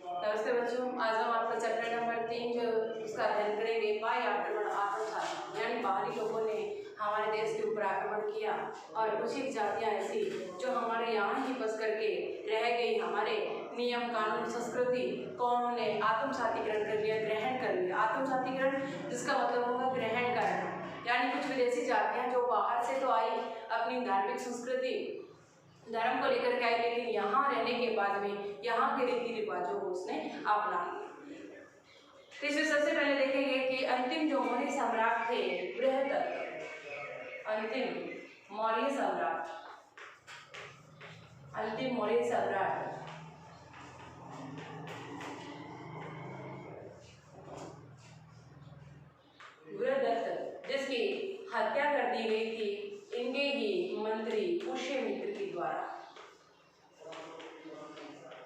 नमस्ते बच्चों, आज हम आपका चैप्टर नंबर 3 जो उसका अध्ययन करेंगे। बाह्य आक्रमण आत्मघाती, यानी बाहरी लोगों ने हमारे देश के ऊपर आक्रमण किया और कुछ ही जातियाँ ऐसी जो हमारे यहाँ ही बस करके रह गई, हमारे नियम कानून संस्कृति को उन्होंने आत्मसातीकरण कर लिया, ग्रहण कर लिया। आत्मसातीकरण जिसका मतलब होगा ग्रहण करना, यानी कुछ विदेशी जातियाँ जो बाहर से तो आई, अपनी धार्मिक संस्कृति धर्म को लेकर के आई, लेकिन यहाँ रहने के बाद में यहाँ के रीति रिवाजों को उसने अपना लिया। तो इसमें सबसे पहले देखेंगे कि अंतिम जो मौर्य सम्राट थे बृहदत्त, अंतिम मौर्य सम्राट, अंतिम मौर्य सम्राट बृहदत्त, जिसकी हत्या कर दी गई थी इनके ही मंत्री पुष्यमित्र के द्वारा।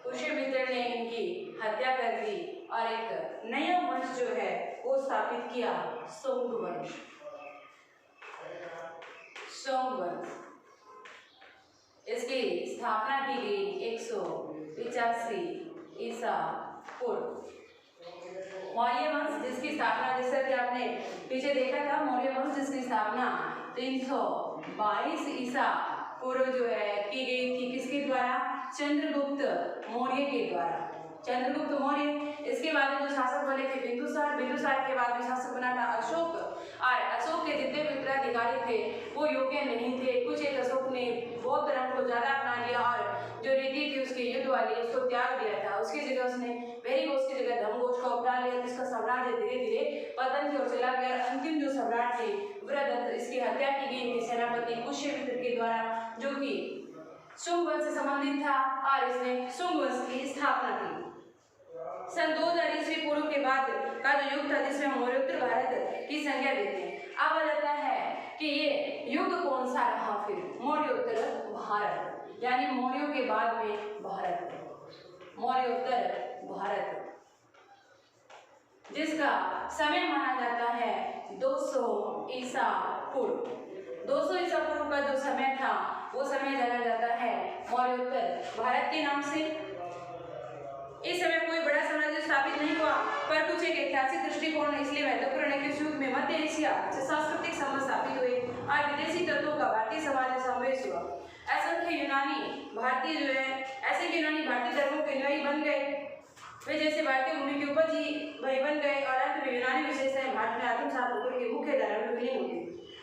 पुष्यमित्र ने इनकी हत्या कर दी और एक नया वंश जो है वो स्थापित किया, सोंग वंश। सोंग वंश, इसकी स्थापना की गई 185 ईसा पूर्व। मौर्य वंश जिसकी स्थापना, जैसा कि आपने पीछे देखा था, मौर्य वंश जिसकी स्थापना 322 ईसा पूर्व जो है की गई थी, किसके द्वारा? चंद्रगुप्त मौर्य के द्वारा। चंद्रगुप्त मौर्य, इसके बाद में जो शासक बने थे बिंदुसार, बिंदुसार के बाद में शासक बना था अशोक, और अशोक के जितने भी उत्तराधिकारी थे वो योग्य नहीं थे। कुछ एक अशोक ने बौद्ध धर्म को ज्यादा अपना लिया और जो रीति थी उसके युद्ध वाली उसको त्याग दिया था। उसकी जगह उसने वेरी घोष की जगह धर्मघोष को अपना लिया, जिसका साम्राज्य धीरे धीरे पतन की ओर चला गया। अंतिम जो सम्राट थे बृहदत्त, इसकी हत्या की गई थी सेनापति पुष्यमित्र के द्वारा, जो कि शुंग वंश से संबंधित था, और इसने शुंग वंश की स्थापना की। सन 2000 ईस्वी पूर्व के बाद का जो युग था, जिसमें हम मौर्योत्तर भारत की संज्ञा देते हैं। अब आ जाता है कि ये युग कौन सा रहा फिर? मौर्योत्तर भारत, यानी मौर्यों के बाद में भारत, मौर्योत्तर भारत, जिसका समय माना जाता है 200 ईसा पूर्व। 200 ईसा पूर्व का जो समय था वो समय जाना जाता है मौर्योत्तर भारत के नाम से। इस समय कोई बड़ा साम्राज्य स्थापित नहीं हुआ, पर कुछ एक ऐतिहासिक दृष्टिकोण इसलिए महत्वपूर्ण है कि उस युग में मध्य एशिया से सांस्कृतिक संबंध स्थापित हुए और विदेशी तत्वों का भारतीय समाज में समावेश हुआ। असंख्य यूनानी भारतीय जो है, ऐसे यूनानी भारतीय धर्मों के अनुयायी बन गए, वे जैसे भारतीय भूमि के उपज ही वही बन गए, और अंत में यूनानी विशेषताएं भारत में आत्मसात होकर के मुख्य धारा में विलीन हो गई।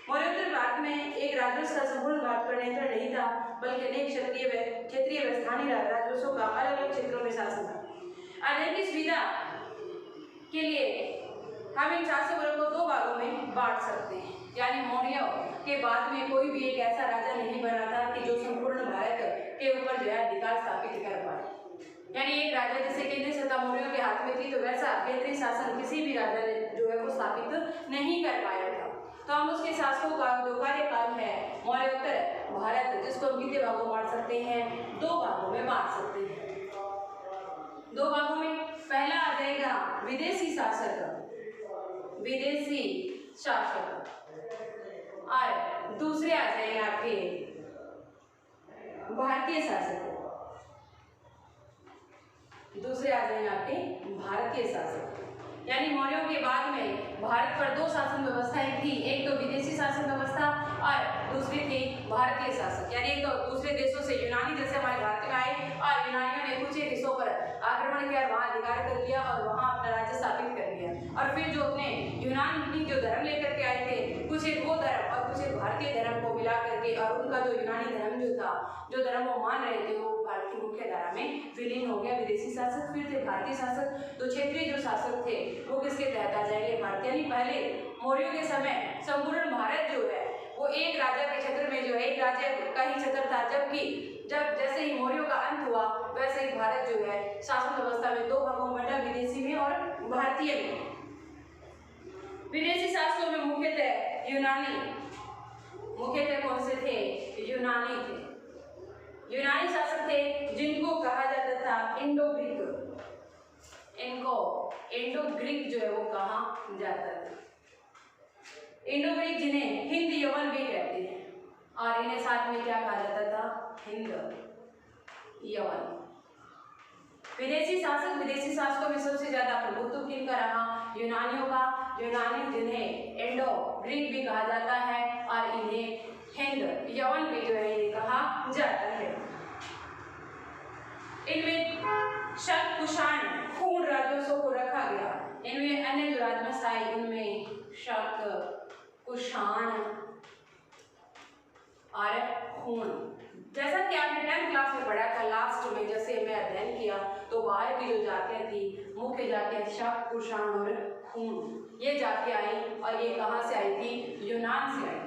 मौर्योत्तर भारत में एक राजवंश का संपूर्ण भारत पर नियंत्रण नहीं था, बल्कि अनेक क्षेत्रीय व स्थानीय राजवंशों का अलग अलग क्षेत्रों में शासन था। अध्ययन की सुविधा के लिए हम इन 400 वर्गों को 2 भागों में बांट सकते हैं, यानी मौर्यों के बाद में कोई भी एक ऐसा राजा नहीं बना था कि जो संपूर्ण भारत के ऊपर जो है अधिकार स्थापित कर पाए। यानी एक राजा जैसे केंद्रीय सत्ता मौर्यों के हाथ में थी, तो वैसा केंद्रीय शासन किसी भी राजा ने जो है वो स्थापित नहीं कर पाया था। तो हम उसके शासकों का जो कार्यकाल है मौर्योत्तर भारत, जिसको हम कितने भागों में बांट सकते हैं? 2 भागों में बांट सकते हैं। 2 भागों में पहला आ जाएगा विदेशी शासक, विदेशी शासक, और दूसरे आ जाएंगे आपके भारतीय शासक, दूसरे आ जाएंगे आपके भारतीय शासक। यानी मौर्यों के बाद में भारत पर 2 शासन व्यवस्थाएं थी, एक तो विदेशी शासन व्यवस्था और दूसरी थी भारतीय शासक। यानी एक तो दूसरे देशों से यूनानी जैसे हमारे भारत में आए और यूनानियों ने कुछ एक हिस्सों पर आक्रमण किया, वहां अधिकार कर लिया और वहां अपना राज्य स्थापित कर लिया, और फिर जो अपने यूनानी जो धर्म लेकर के आए थे, कुछ एक वो धर्म और कुछ एक भारतीय धर्म को मिला करके, और उनका जो यूनानी धर्म जो था, जो धर्म वो मान रहे थे, वो भारत की मुख्य धारा में विलीन हो गया। विदेशी शासक फिर थे भारतीय शासक। तो क्षेत्रीय जो शासक थे वो किसके तहत आ जाएंगे? भारतीय। यानी पहले मौर्यों के समय संपूर्ण भारत जो है वो एक राजा के क्षेत्र में जो है एक राज्य का ही क्षेत्र था, जबकि जब जैसे ही मौर्यों का अंत हुआ वैसे ही भारत जो है शासन व्यवस्था में 2 भागों में बटा, विदेशी में और भारतीय में। विदेशी शासकों में मुख्यतः यूनानी, मुख्यतः कौन से थे? यूनानी थे। यूनानी शासक थे जिनको कहा जाता था इंडो ग्रीक, इनको इंडो ग्रीक जो है वो कहा जाता था। इंडो ग्रीक जिन्हें हिंद यवन भी कहते हैं, और इन्हें साथ में क्या कहा जाता था? हिंद यवन। विदेशी शासकों में सबसे ज्यादा प्रभुत्व किनका रहा? यूनानियों का। यूनानी जिन्हें इंडो ग्रीक भी कहा जाता है और इन्हें हिंद यवन भी जो है ये कहा जाता है। इनमें शक कुषाण खून राजवंशों को रखा गया। इनमें अन्य जो राजवंश आए उनमें शक कुषाण और खून। जैसा कि आपने 10th क्लास में पढ़ा था लास्ट में, जैसे मैं अध्ययन किया तो बाहर की जो जातियां थी मुख्य जातियां शक कुषाण और खून, ये जातियां आई और ये कहाँ से आई थी? यूनान से आई थी।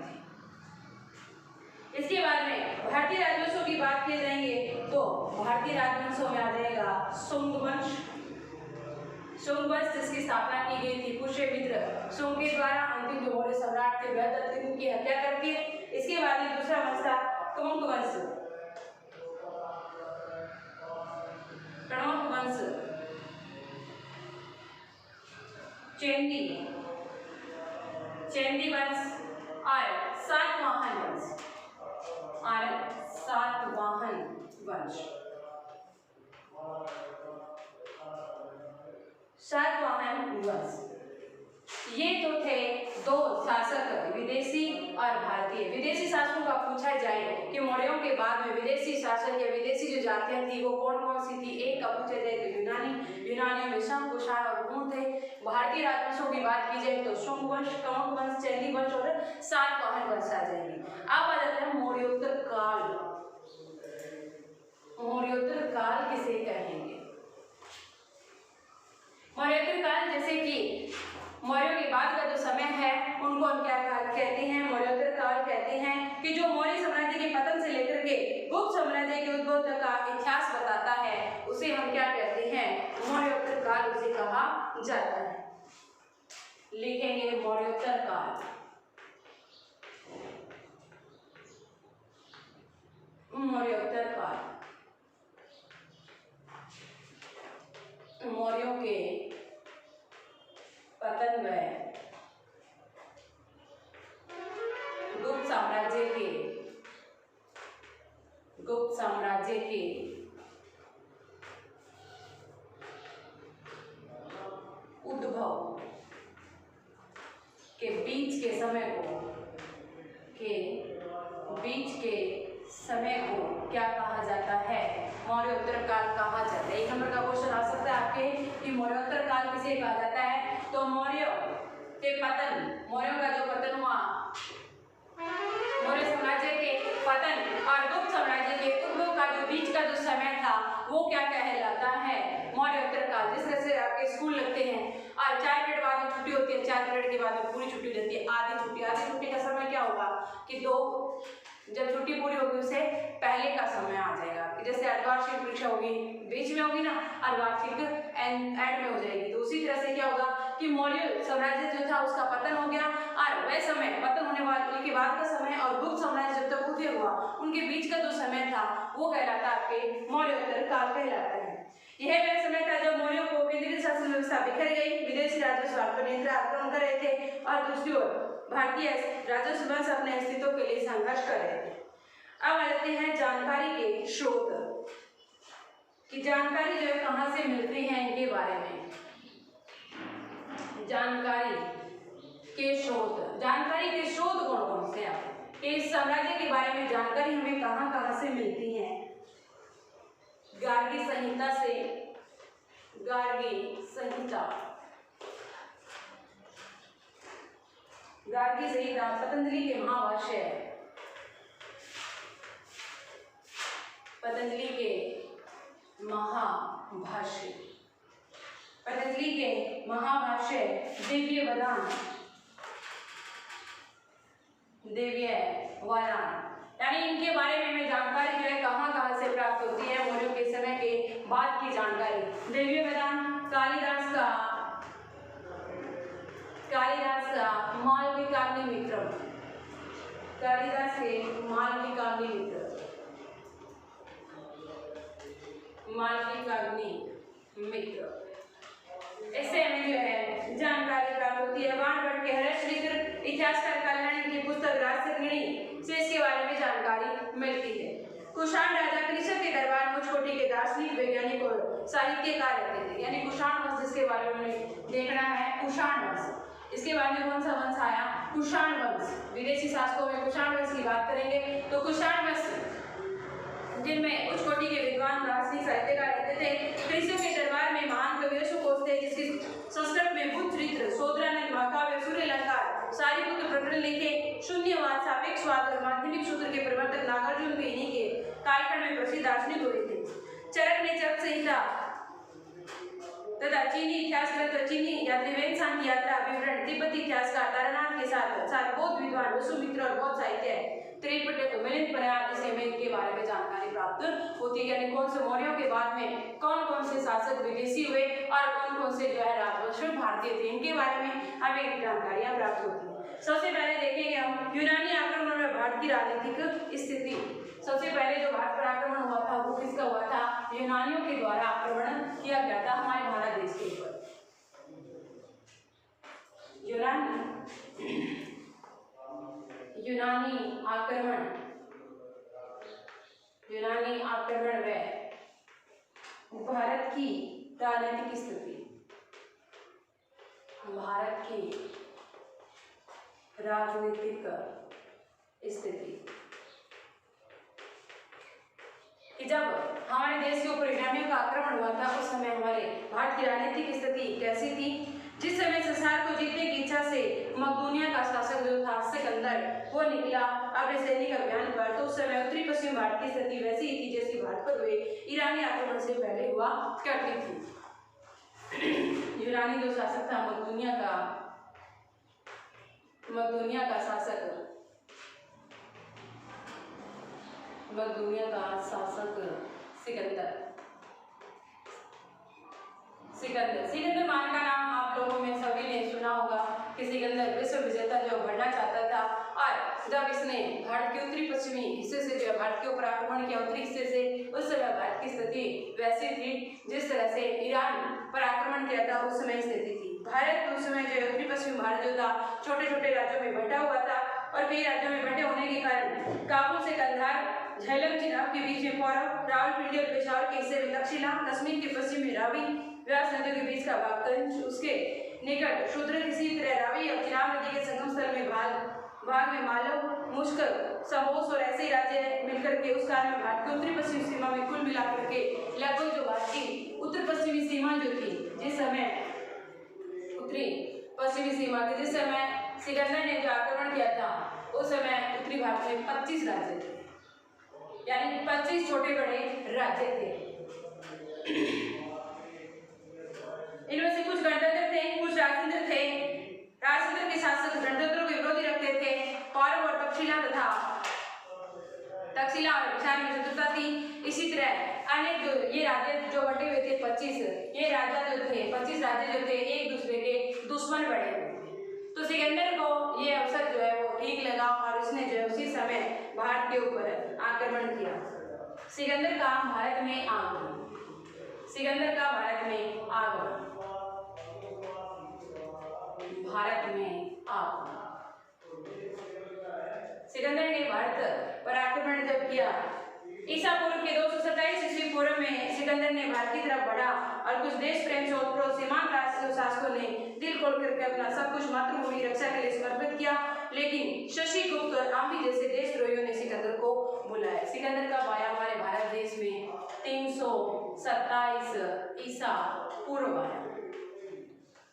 इसके बाद में भारतीय राजवंशों की बात की जाएंगे तो भारतीय राजवंशों में आ जाएगा शुंग वंश। शुंग वंश जिसकी स्थापना की गई थी पुष्यमित्र शुंग के द्वारा, अंतिम जो मौर्य सम्राट थे बृहदत्त की हत्या करके। इसके बाद में दूसरा वंश था कणोक वंश। कणोक वंश, चेंदी वंश और सातवाहन वंश। सातवाहन वंश ये तो थे दो शासक, विदेशी और भारतीय। विदेशी शासकों का पूछा जाए कि मौर्यों के बाद में विदेशी शासक या विदेशी जो जातियां थी वो कौन कौन सी थी, एक का पूछा जाए तो यूनानियों में शक कुषाण और खून थे। भारतीय राजवंशों की बात की जाए तो शुंग वंश, कणोक वंश, चेंदी वंश और सातवाहन वंश आ जाएंगे। अब आ जाता है मौर्योत्तर काल। मौर्योत्तर काल किसे कहेंगे? मौर्योत्तर काल जैसे कि मौर्यों के बाद का जो समय है उनको हम क्या कहते हैं? मौर्योत्तर काल कहते हैं कि जो मौर्य साम्राज्य के पतन से लेकर के गुप्त साम्राज्य के उद्भव तक का इतिहास बताता है उसे हम क्या कहते हैं? मौर्योत्तर काल उसे कहा जाता है। लिखेंगे मौर्योत्तर काल। मौर्योत्तर काल मौर्यों के पतन व गुप्त साम्राज्य के उद्भव के बीच के समय को क्या कहा जाता है? मौर्योत्तर काल कहा जाता है। 1 नंबर का क्वेश्चन आ सकता है आपके कि मौर्योत्तर काल किसे कहा जाता है? तो मौर्यों का जो पतन हुआ, मौर्य साम्राज्य के पतन और गुप्त साम्राज्य के उद्भव का जो बीच का जो समय था वो क्या कहलाता है? मौर्योत्तर काल। जिस तरह से आपके स्कूल लगते हैं और 4 पीरियड बाद में छुट्टी होती है, 4 पीरियड के बाद में पूरी छुट्टी रहती है, आधी छुट्टी का समय क्या होगा कि जब छुट्टी पूरी होगी उससे पहले का समय आ जाएगा। जैसे अर्धवार्षिक परीक्षा होगी बीच में होगी ना, अर्धवार्षिक एंड में हो जाएगी, तो उसी तरह से क्या होगा कि मौर्य साम्राज्य जो था उसका पतन हो गया और वह समय पतन होने वाले के बाद का समय और गुप्त साम्राज्य जब तक उदय हुआ उनके बीच का जो समय था वो कहलाता आपके मौर्योत्तर काल कहलाता है। यह वह समय था जब मौर्यों को केंद्रीय शासन व्यवस्था बिखर गई, विदेशी राजस्व पर आक्रमण कर रहे थे और दूसरी ओर भारतीय राजस्व वंश अपने अस्तित्व के लिए संघर्ष कर रहे थे। अब आ जाते हैं जानकारी के स्रोत कि जानकारी जो है कहाँ से मिलती है इनके बारे में। जानकारी के स्रोत कौन कौन से हैं? इस साम्राज्य के बारे में जानकारी हमें कहाँ से मिलती है? गार्गी संहिता, पतंजलि के महाभाष्य, दिव्य वदान, यानी इनके बारे में हमें जानकारी जो है कहाँ से प्राप्त होती है? मौर्यों के समय के बाद की जानकारी। दिव्य वदान कालिदास का मालविकाग्निमित्रम, कालिदास के मालविकाग्निमित्र, इससे हमें जो है जानकारी प्राप्त होती है। वाणभट्ट के हर्षचरित्र इतिहासकार कल्याणी की पुस्तक राजसंगिणी से इसके बारे में जानकारी मिलती है। कुषाण राजा कृषक के दरबार में छोटी के दार्शनिक, वैज्ञानिक और साहित्यकार रहते थे। यानी कुषाण वंश जिसके बारे में देखना है, कुषाण वंश। इसके बाद में कौन सा वंश आया? कुषाण वंश। विदेशी शासकों में कुषाण वंश की बात करेंगे तो कुषाण वंश जिनमें उच्च कोटि के विद्वान, दार्शनिक, साहित्यकार रहते थे। कृषियों के दरबार में महान कवियशु कोष थे जिसकी संस्कृत में बुद्ध चरित्र, शोधरानंद, महाकाव्य, सूर्यालंकार, सारिपुत्र प्रकरण लिखे। शून्यवाद, सापेक्षवाद और माध्यमिक सूत्र के प्रवर्तक नागार्जुन भी इन्हीं के कालखंड में प्रसिद्ध दार्शनिक हुए थे। चरक ने चरक संहिता तथा चीनी इतिहास ग्रंथ, चीनी यात्री वेनसांग की यात्रा विवरण, तिब्बती इतिहासकार तारानाथ के साथ बौद्ध विद्वान वसुमित्र और बौद्ध साहित्य मिलिंद प्रयाग से हमें इनके बारे में जानकारी प्राप्त होती है। यानी कौन से मौर्यों के बाद में कौन कौन से शासक विदेशी हुए और कौन कौन से जो है राजवंश भारतीय थे, इनके बारे में हमें जानकारियां प्राप्त होती है। सबसे पहले देखेंगे हम यूनानी आक्रमण में भारत की राजनीतिक स्थिति। सबसे पहले जो भारत पर आक्रमण हुआ था वो किसका हुआ था? यूनानियों के द्वारा आक्रमण किया गया था हमारे भारत देश के ऊपर। यूनानी आक्रमण व भारत की राजनीतिक स्थिति। भारत की राजनीतिक स्थिति कि जब हमारे देश के ऊपर यूनानियों का आक्रमण हुआ था उस समय हमारे भारत की राजनीतिक स्थिति कैसी थी? जिस समय संसार को जीतने की इच्छा से मकदूनिया का शासक जो था सिकंदर वो निकला अपने सैनिक अभियान पर, तो उस समय उत्तरी पश्चिम भारत की स्थिति वैसी ही थी जैसी भारत पर हुए ईरानी आक्रमण से पहले हुआ करती थी। यूनानी जो शासक था मकदूनिया का शासक सिकंदर मान का नाम आप लोगों में सभी ने सुना होगा कि सिकंदर विश्व विजेता जो बनना चाहता था, और जब इसने भारत के उत्तरी पश्चिमी हिस्से से जो भारत के ऊपर आक्रमण किया उत्तरी हिस्से से, उस समय भारत की स्थिति वैसी थी जिस तरह से ईरान पर आक्रमण किया था उस समय स्थिति थी। भारत उस समय जो उत्तरी पश्चिम भारत जो था छोटे छोटे राज्यों में बंटा हुआ था, और कई राज्यों में बंटे होने के कारण काबुल से कंधार, झेलम चिनाब के बीच में पौरव, रावलपिंडी और पेशावर के हिस्से में तक्षशिला, कश्मीर के पश्चिम में रावी, व्यास नदियों के बीच का भाग, उसके निकट शूद्रक, इसी तरह रावी और चिनाब नदी के संगम स्थल में भाग में मालव, मुश्किल, समोस और ऐसे ही राज्य मिलकर के उस काल में भारत की उत्तरी पश्चिमी सीमा में कुल मिलाकर के लगभग जो भारत की उत्तर पश्चिमी सीमा जो थी, जिस समय उत्तरी पश्चिमी सीमा के जिस समय सिकंदर ने जो आक्रमण किया था उस समय उत्तरी भारत में 25 राज्य थे, यानी 25 छोटे बड़े राज्य थे। इनमें से कुछ गणतंत्र थे, कुछ राजतंत्र थे। राजतंत्र के शासक गणतंत्रों के विरोधी रखते थे। पौरव और तक्षशिला और विशाल में शत्रुता थी। इसी तरह अनेक जो ये राज्य जो बटे हुए थे 25, ये राजा जो थे 25 राज्य जो थे एक दूसरे के दुश्मन बने हुए थे। तो सिकंदर को ये अवसर जो है वो ठीक लगा और उसने जो है उसी समय भारत के ऊपर आक्रमण किया। सिकंदर का भारत में आगमन। सिकंदर ने भारत पर आक्रमण जब किया ईसा पूर्व के 227 ईस्वी पूर्व में सिकंदर ने भारत की तरफ बढ़ा और कुछ देश प्रेम से ओतप्रोत सीमांत राष्ट्र शासकों ने दिल खोल करके अपना सब कुछ मातृभूमि रक्षा के लिए समर्पित किया, लेकिन शशिगुप्त और आम्बी जैसे देशद्रोहियों ने सिकंदर को बुलाया। सिकंदर कब आया हमारे भारत देश में? 327 ईसा पूर्व आया।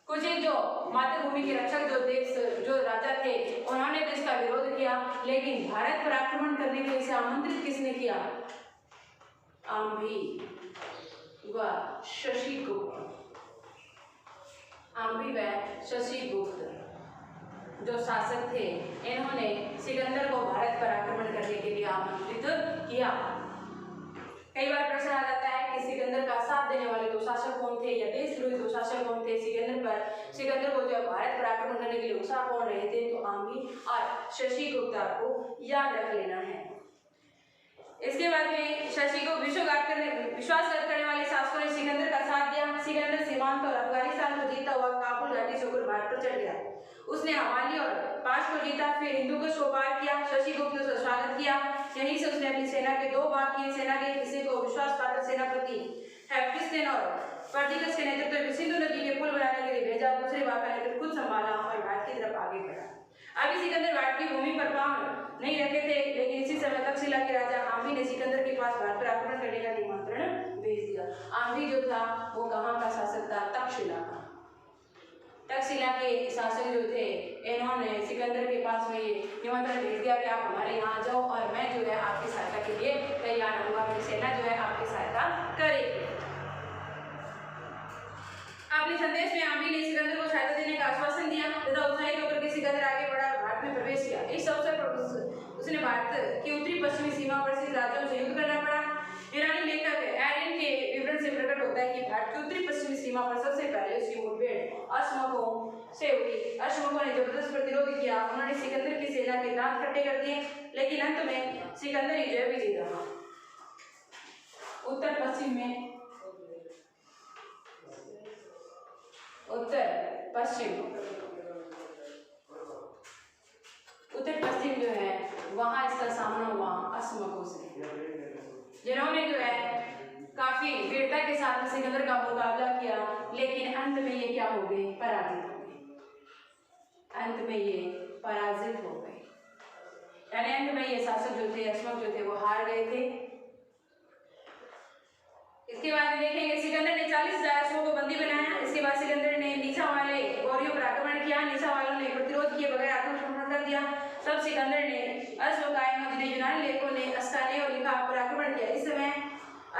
कुछ जो मातृभूमि के रक्षक जो राजा थे उन्होंने तो इसका विरोध किया, लेकिन भारत पर आक्रमण करने के लिए इसे आमंत्रित किसने किया? आम्बी व शशिगुप्त जो शासक थे, इन्होंने सिकंदर को भारत पर आक्रमण करने के लिए आमंत्रित किया। कई बार प्रश्न आ जाता है कि सिकंदर का साथ देने वाले दो शासक कौन थे या देशद्रोही दो शासक कौन थे? सिकंदर को जो भारत पर आक्रमण करने के लिए उत्साह कौन रहे थे? तो आम्बी और शशिगुप्त को याद रख लेना है। इसके बाद में शशि को विश्वासघात करने वाले शासकों ने सिकंदर का साथ दिया। सिकंदर सीमांत और अफगानिस्तान पाकिस्तान को जीता हुआ काबुल घाटी से होकर भारत पर चढ़ गया। उसने हमाली और पास को जीता, फिर हिंदुकुश को पार किया। शशिगुप्त ने उसका स्वागत किया। यहीं से उसने अपनी सेना के 2 भाग किए। सेना के किसी को विश्वास पात्र सेनापति हेफिस्टोन और पर्डिक्कस के नेतृत्व में सिंधु नदी के पुल बनाने के लिए भेजा। दूसरे भाग का नेतृत्व खुद संभाला और घाट की तरफ आगे बढ़ा। अभी सिकंदर घाट की भूमि पर पांव नहीं रखे थे, लेकिन इसी समय तक्षशिला के राजा आम्ही ने सिकंदर के पास भारत पर आक्रमण करने का निमंत्रण भेज दिया। आम्ही जो था वो कहाँ का शासक था? तक्षशिला का। तक्षशिला के शासक जो थे इन्होंने सिकंदर के पास में ये निमंत्रण भेज दिया कि आप हमारे यहाँ जाओ और मैं जो है आपकी सहायता के लिए तैयार रहूंगा। मेरी सेना जो है आपकी सहायता करेगी। अपने संदेश में आम्ही ने सिकंदर को सहायता देने का आश्वासन दिया तथा उत्साहित होकर के सिकंदर आगे बढ़ा और भारत में प्रवेश किया। इस अवसर पर उसने भारत की उत्तरी पश्चिमी सीमा पर स्थित राज्यों से युद्ध करना पड़ा। ईरानी लेखक एरिन के विवरण से प्रकट होता है कि भारत की उत्तरी पश्चिमी सीमा पर सबसे पहले उसकी मुठभेड़ अश्मकों से हुई। अश्मकों ने जबरदस्त प्रतिरोध किया। उन्होंने सिकंदर की सेना के दांत खट्टे कर दिए, लेकिन अंत में सिकंदर ही जय विजयी रहा। उत्तर पश्चिम जो है वहां इसका सामना हुआ अश्मकों से, जिन्होंने जो है काफी वीरता के साथ सिकंदर का मुकाबला किया, लेकिन अंत में ये क्या हो गए? पराजित हो गए। अंत में ये पराजित हो गए, यानी अंत में ये शासक जो थे अश्मक जो थे वो हार गए थे। इसके बाद देखेंगे सिकंदर ने 40,000 अश्वों को बंदी बनाया। इसके बाद सिकंदर ने नीसा वाले गौरियों पर आक्रमण किया। नीसा वालों ने प्रतिरोध किए बगैर आत्मसमर्पण कर दिया। तब सिकंदर ने अश्वकायनों जिन्हें यूनानी लेखकों ने अस्काने और लिखा पर आक्रमण किया। इस समय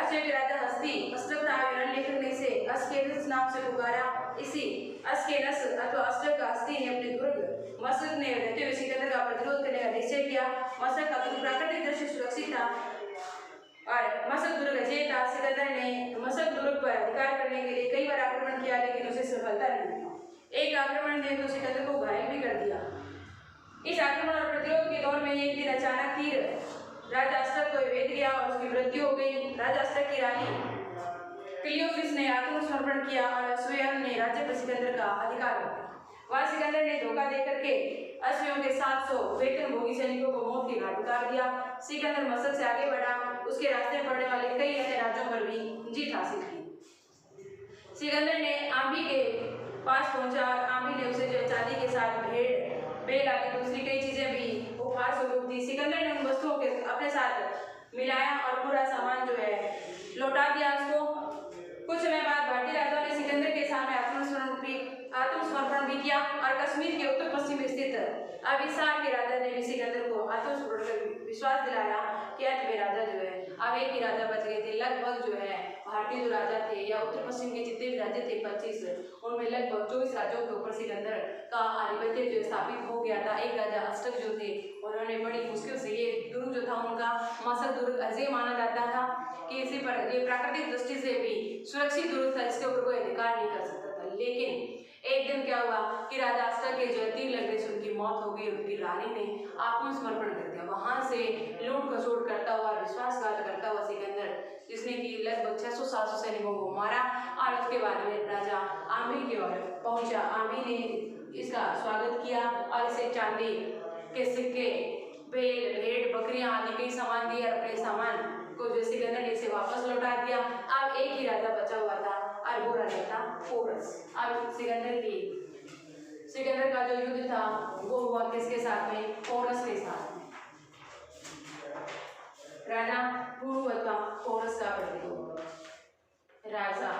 अश्व के राजा हस्ती अष्टक था। यूनानी लेखक ने इसे अस्केनस नाम से पुकारा। इसी अस्केनस अथवा अष्टक हस्ती ने अपने दुर्ग मसक ने रहते हुए सिकंदर का प्रतिरोध करने का निश्चय किया। मसक का प्राकृतिक दृश्य सुरक्षित था और मसक दुर्ग अजय था। सिकंदर ने मसक दुर्ग पर अधिकार करने के लिए कई बार आक्रमण किया, लेकिन उसे सफलता नहीं मिली। एक आक्रमण ने तो सिकंदर को घायल भी कर दिया। इस आक्रमण और प्रतिरोध के दौर में एक दिन अचानक तीर राजा अष्टक को वेद गया और उसकी मृत्यु हो गई। राजा अष्टक की रानी क्लियोफिस ने आत्मसमर्पण किया और अश्वयन ने राज्य पर सिकंदर का अधिकार हो गया। वह सिकंदर ने धोखा देकर के अश्वयों के 700 वेतनभोगी सैनिकों को मौत के घाट उतार दिया। सिकंदर मसक से आगे बढ़ा। उसके रास्ते पड़ने वाले कई अन्य राज्यों पर भी जीत हासिल की। सिकंदर ने आम्ही के पास पहुंचा और आम्ही ने उसे जो चांदी के साथ भेड़ बेल आदि दूसरी कई चीजें भी उपहार स्वरूप दी। सिकंदर ने उन वस्तुओं के अपने साथ मिलाया और पूरा सामान जो है लौटा दिया उसको। कुछ समय बाद भारतीय राजाओं ने सिकंदर के सामने आत्मसमर्पण भी किया और कश्मीर के उत्तर पश्चिम स्थित अभिसार के राजा ने भी सिकंदर को आत्मसमर्पण कर विश्वास दिलाया कि अंत में राजा जो है अब एक ही राजा बच गए थे। लगभग जो है भारतीय जो राजा थे या उत्तर पश्चिम के जितने भी राज्य थे 25, उनमें लगभग 24 राज्यों के ऊपर सिकंदर का आधिपत्य जो स्थापित हो गया था। एक राजा अष्टक जो थे उन्होंने बड़ी मुश्किल से ये दुर्ग जो था उनका मसक दुर्ग अजय माना जाता था कि इसी पर ये प्राकृतिक दृष्टि से भी सुरक्षित दुर्ग था, इसके ऊपर कोई अधिकार नहीं कर सकता था। लेकिन एक दिन क्या हुआ कि राजा अष्टक के जो तीर लगने से उनकी मौत हो गई। उनकी रानी ने आत्मसमर्पण कर दिया। वहां से लूट खसोट करता हुआ विश्वासघात करता हुआ सिकंदर, जिसने कि लगभग 600-700 सैनिकों को मारा और उसके बाद में राजा आम्ही की ओर पहुंचा। आम्ही ने इसका स्वागत किया और इसे चांदी के सिक्के, बेल, भेड़, बकरियां आदि कई सामान दिए और अपने सामान को जो सिकंदर ने इसे वापस लौटा दिया। अब एक ही राजा बचा हुआ था और वो राजा था पोरस। अब सिकंदर का जो युद्ध था वो हुआ किसके साथ में? पोरस के साथ में। राजा पुरुवत का पोरस का प्रतिरोध। राजा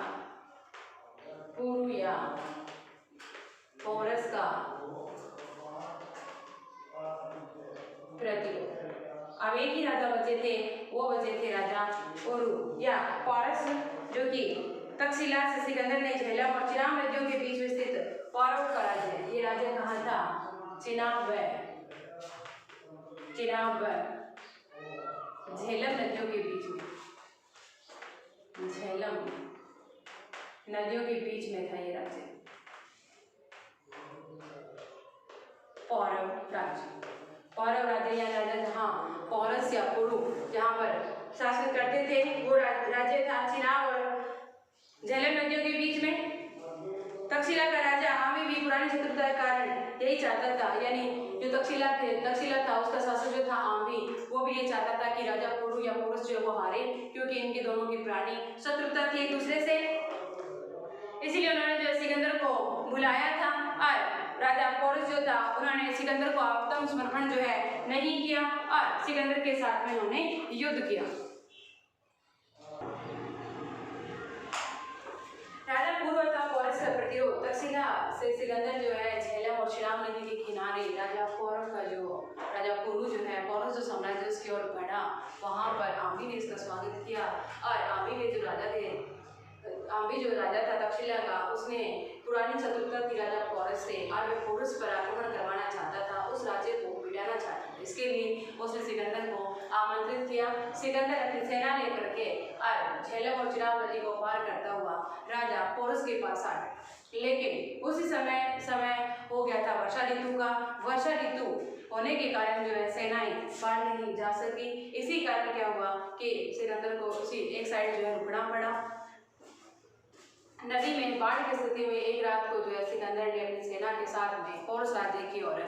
पुरु या पोरस का प्रतिरोध। अब एक ही राजा बचे थे, वो बचे थे राजा पुरु या पोरस, जो कि तक्षशिला से सिकंदर ने झेलम और चिनाब नदियों के बीच में स्थित पौरव का राज्य है। ये राज्य कहाँ था? चिनाब, झेलम नदियों के बीच में, झेलम नदियों के बीच में था ये राज्य, पौरव राज्य। पौरव राज्य या राजा जहाँ पौरस या पुरु जहाँ पर शासन करते थे वो राज्य था चिनाब और झेलम नदियों के बीच में। तक्षशिला इसका कारण यही चाहता था, यानी जो तक्षशिला था उसका शासक जो था आम्ही, वो भी ये चाहता था कि राजा पुरु या पुरुष जो है वो हारे, क्योंकि इनके दोनों की पुरानी शत्रुता थी एक दूसरे से। इसीलिए उन्होंने जो सिकंदर को बुलाया था और राजा पोरस जो था उन्होंने सिकंदर को आत्मसमर्पण जो है नहीं किया और सिकंदर के साथ में उन्होंने युद्ध किया। राजा पूर्व था पोरस का प्रतिरोध। तक्षशिला से सिकंदर जो है झेलम और शिलांग नदी के किनारे राजा पौरव का जो राजा पुरु जो है पोरस जो साम्राज्य उसकी ओर बढ़ा, वहां पर आम्ही ने इसका स्वागत किया और आम्ही के जो राजा थे, आम्ही जो राजा था तक्षशिला का, उसने पुरानी शत्रुता थी राजा पोरस से और वह पोरस पर आक्रमण करवाना चाहता था, उस राज्य को मिटाना चाहता था। इसके लिए उसने सिकंदर को आमंत्रित किया। सिकंदर अपनी सेना लेकर के और झेलम और चिनाब नदी को पार करता हुआ राजा पोरस के पास आया। लेकिन उसी समय हो गया था वर्षा ऋतु का। वर्षा ऋतु होने के कारण जो है सेनाएं पार नहीं जा सकी। इसी कारण क्या हुआ कि सिकंदर को उसी एक साइड जो है रुकना पड़ा। नदी में बाढ़ की स्थिति में एक रात को जो है सिकंदर ने अपनी सेना के साथ में पोरस राज्य की ओर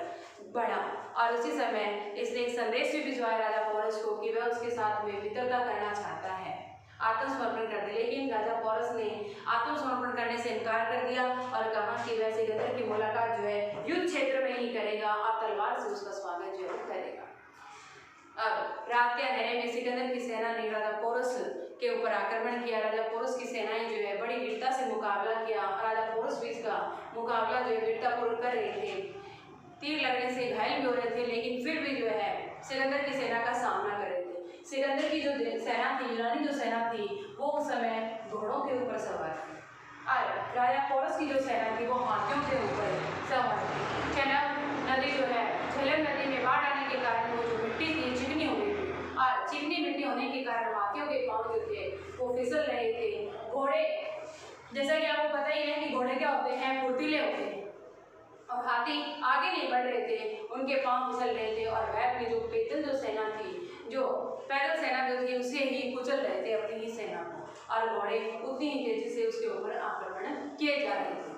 बढ़ा और उसी समय इसने एक संदेश भी भिजवाया राजा पोरस को कि वह उसके साथ में मित्रता करना चाहता है, आत्मसमर्पण कर दे। लेकिन राजा पोरस ने आत्मसमर्पण करने से इनकार कर दिया और कहा कि वह सिकंदर की मुलाकात जो है युद्ध क्षेत्र में ही करेगा और तलवार से उसका स्वागत जो है करेगा। अब रात के अंधेरे में सिकंदर की सेना ने राजा पोरस के ऊपर आक्रमण किया। राजा पोरस की सेनाएं जो है बड़ी वीरता से मुकाबला किया। राजा पोरस भी इसका मुकाबला जो है वीरतापूर्वक कर रहे थे, तीर लगने से घायल भी हो रहे थे, लेकिन फिर भी जो है सिकंदर की सेना का सामना कर रहे थे। सिकंदर की जो सेना थी, यूनानी जो सेना थी, वो उस समय घोड़ों के ऊपर सवार थी और राजा पोरस की जो सेना थी वो हाथियों के ऊपर सवार थी। चेनाब नदी जो है, झेलम नदी में बाढ़ आने के कारण वो जो मिट्टी थी चिकनी हो गई थी और चिकनी मिट्टी होने के कारण हाथियों के पांव जो थे वो फिसल रहे थे। घोड़े, जैसा कि आपको पता ही है कि घोड़े क्या होते हैं, फुर्तीले होते हैं और हाथी आगे नहीं बढ़ रहे थे, उनके पांव फिसल रहे थे और वह अपनी जो पैदल जो सेना थी, जो पैदल सेना जो थी उसे ही कुचल रहे थे अपनी ही सेना को, और घोड़े उतनी ही तेजी से उसके ऊपर आक्रमण किए जा रहे थे।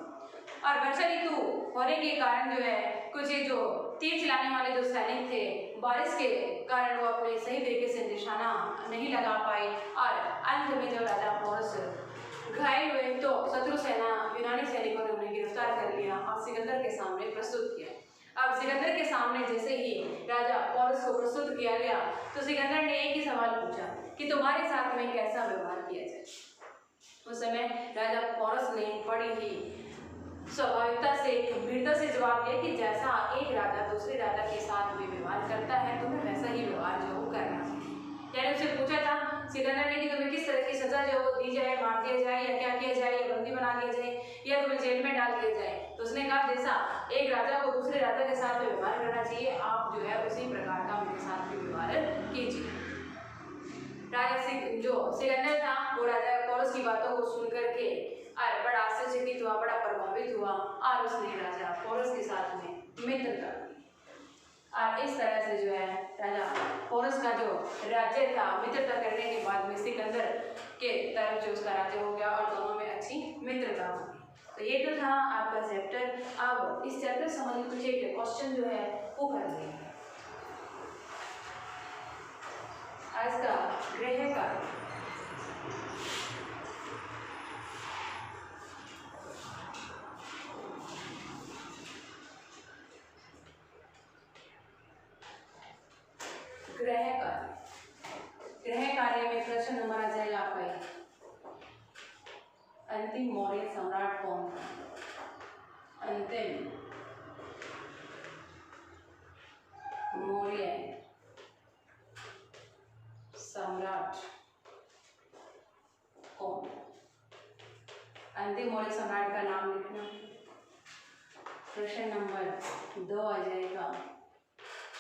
और वर्षा ऋतु होने के कारण जो है कुछ जो तीर चलाने वाले जो सैनिक थे, बारिश के कारण वो अपने सही तरीके से निशाना नहीं लगा पाए और अंत में जब राजा पोरस घायल हुए तो शत्रु सेना यूनानी सैनिकों ने उन्हें गिरफ्तार कर लिया और सिकंदर के सामने प्रस्तुत किया। अब सिकंदर के सामने जैसे ही राजा पोरस को प्रस्तुत किया गया तो सिकंदर ने एक ही सवाल पूछा कि तुम्हारे साथ में कैसा व्यवहार किया जाए। उस समय राजा पोरस ने बड़ी ही स्वाभाविकता से, गंभीरता से जवाब दिया कि जैसा एक राजा दूसरे राजा के साथ में व्यवहार करता है तुम्हें वैसा ही व्यवहार जो वो करना चाहिए। यानी उससे पूछा था सिकंदर ने कि तुम्हें किस तरह की सजा जो वो दी जाए, मार दिया जाए या क्या किया जाए, या बंदी बना दिया जाए या तुम्हें जेल में डाल दिया जाए। तो उसने कहा जैसा एक राजा को दूसरे राजा के साथ व्यवहार करना चाहिए आप जो है उसी प्रकार का मेरे साथ भी व्यवहार कीजिए। राजा जो सिकंदर था वो राजा पोरस की बातों को सुन करके बड़ा आश्चर्यचकित हुआ, बड़ा प्रभावित हुआ और उसने राजा पोरस के साथ में मित्रता की। और इस तरह से जो है राजा पोरस का जो राज्य था, मित्रता करने के बाद में सिकंदर के तरफ जो उसका राज्य हो गया और दोनों में अच्छी मित्रता हो गई। तो ये तो था आपका चैप्टर। अब इस चैप्टर से संबंधित कुछ एक क्वेश्चन जो है वो कर लेंगे। आज का गृह कार्य, गृह कार्य में प्रश्न नंबर आ जाएगा आपका अंतिम मौर्य सम्राट कौन था? अंतिम मौर्य सम्राट कौन? अंतिम मौर्य सम्राट का नाम लिखना। प्रश्न नंबर 2 आ जाएगा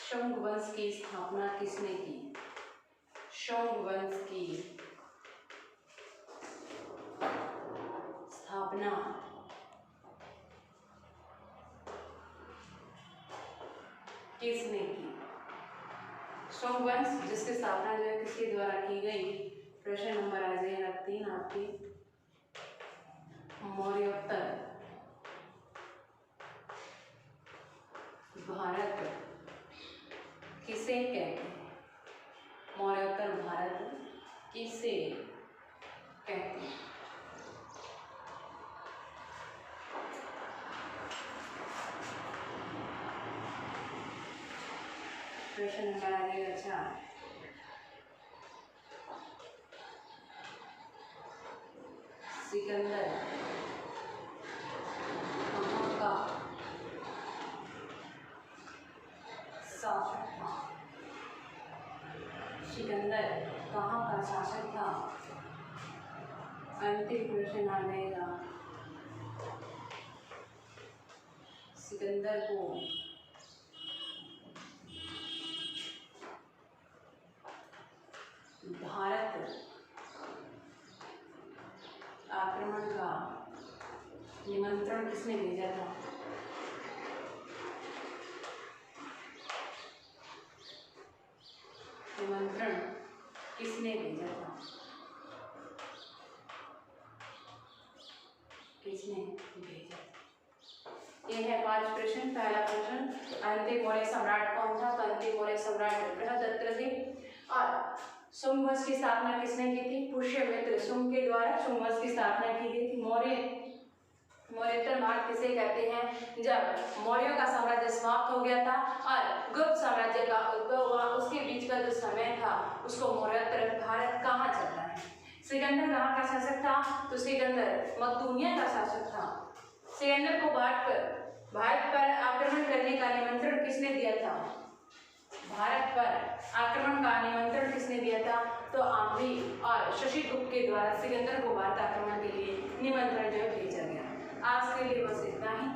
शुंग वंश की स्थापना किसने की? शुंग वंश की स्थापना किसने की? शुंग वंश जिसकी स्थापना जो है किसके द्वारा की गई? प्रश्न नंबर आ जाएगा 3 आपकी मौर्योत्तर क्वेश्चन नंबर आ जाएगा 4। सिकंदर कहाँ का शासक था? सिकंदर कहाँ का शासक था? अंतिम क्वेश्चन आ जाएगा, सिकंदर को भारत आक्रमण का निमंत्रण किसने भेजा था? निमंत्रण किसने भेजा था? किसने भेजा? ये है 5 प्रश्न। पहला प्रश्न, अंतिम मौर्य सम्राट कौन था? तो अंतिम मौर्य सम्राट बृहदत्त थे। और शुंग की स्थापना किसने की थी? पुष्यमित्र शुंग के द्वारा शुंग की स्थापना की गई थी। मौर्योत्तर मार्ग किसे कहते हैं? जब मौर्यों का साम्राज्य समाप्त हो गया था और गुप्त साम्राज्य का उद्भव हुआ, उसके बीच का जो समय था उसको मौर्योत्तर भारत कहा जाता है। सिकंदर कहाँ का शासक था? तो सिकंदर मकदूनिया का शासक था। सिकंदर को भारत पर आक्रमण करने का निमंत्रण किसने दिया था? भारत पर आक्रमण का निमंत्रण किसने दिया था? तो आम्री और शशिगुप्त के द्वारा सिकंदर को भारत आक्रमण के लिए निमंत्रण जो भेजा गया। आज के लिए बस इतना ही।